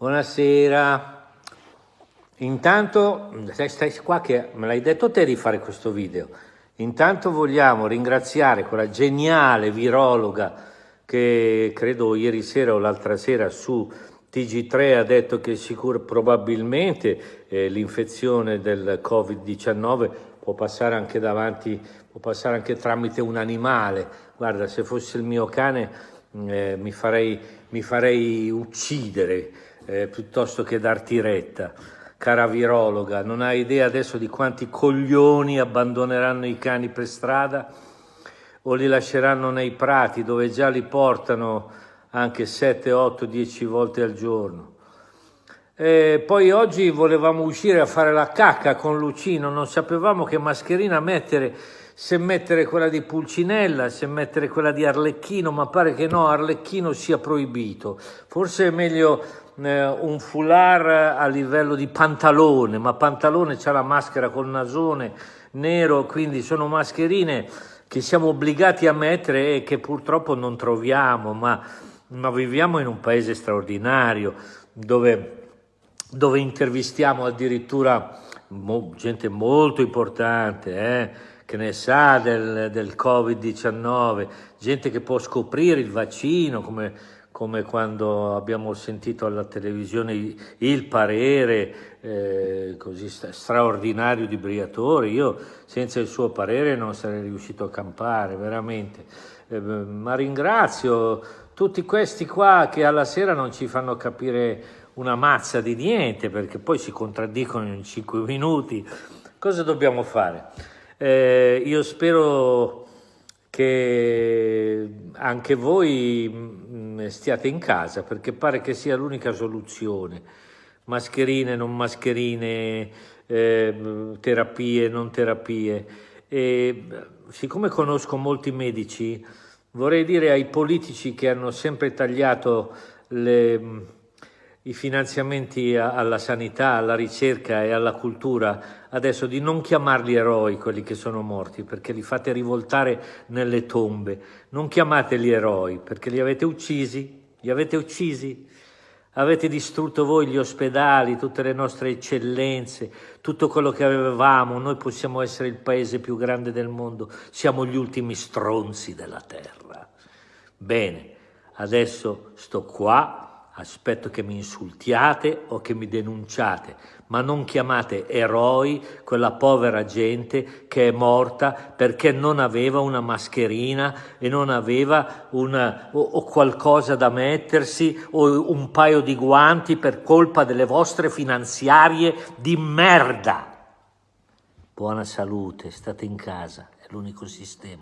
Buonasera. Intanto, stai qua che me l'hai detto te di fare questo video. Intanto vogliamo ringraziare quella geniale virologa che credo ieri sera o l'altra sera su TG3 ha detto che probabilmente l'infezione del Covid-19 può passare anche davanti, può passare anche tramite un animale. Guarda, se fosse il mio cane mi farei uccidere piuttosto che darti retta. Cara virologa, non hai idea adesso di quanti coglioni abbandoneranno i cani per strada o li lasceranno nei prati dove già li portano anche 7, 8, 10 volte al giorno. Poi oggi volevamo uscire a fare la cacca con Lucino, non sapevamo che mascherina mettere, se mettere quella di Pulcinella, se mettere quella di Arlecchino, ma pare che no, Arlecchino sia proibito. Forse è meglio un foulard a livello di Pantalone, ma Pantalone c'ha la maschera col nasone nero, quindi sono mascherine che siamo obbligati a mettere e che purtroppo non troviamo, ma viviamo in un paese straordinario dove intervistiamo addirittura gente molto importante, che ne sa del Covid-19, gente che può scoprire il vaccino, come quando abbiamo sentito alla televisione il parere così straordinario di Briatore. Io senza il suo parere non sarei riuscito a campare, veramente. Ma ringrazio tutti questi qua che alla sera non ci fanno capire una mazza di niente, perché poi si contraddicono in 5 minuti. Cosa dobbiamo fare? Io spero che anche voi stiate in casa, perché pare che sia l'unica soluzione. Mascherine, non mascherine, terapie, non terapie. E siccome conosco molti medici, vorrei dire ai politici che hanno sempre tagliato i finanziamenti alla sanità, alla ricerca e alla cultura, adesso di non chiamarli eroi quelli che sono morti, perché li fate rivoltare nelle tombe. Non chiamateli eroi, perché li avete uccisi, avete distrutto voi gli ospedali, tutte le nostre eccellenze, tutto quello che avevamo. Noi possiamo essere il paese più grande del mondo, siamo gli ultimi stronzi della terra. Bene, adesso sto qua, aspetto che mi insultiate o che mi denunciate, ma non chiamate eroi quella povera gente che è morta perché non aveva una mascherina e non aveva o qualcosa da mettersi o un paio di guanti per colpa delle vostre finanziarie di merda. Buona salute, state in casa, è l'unico sistema.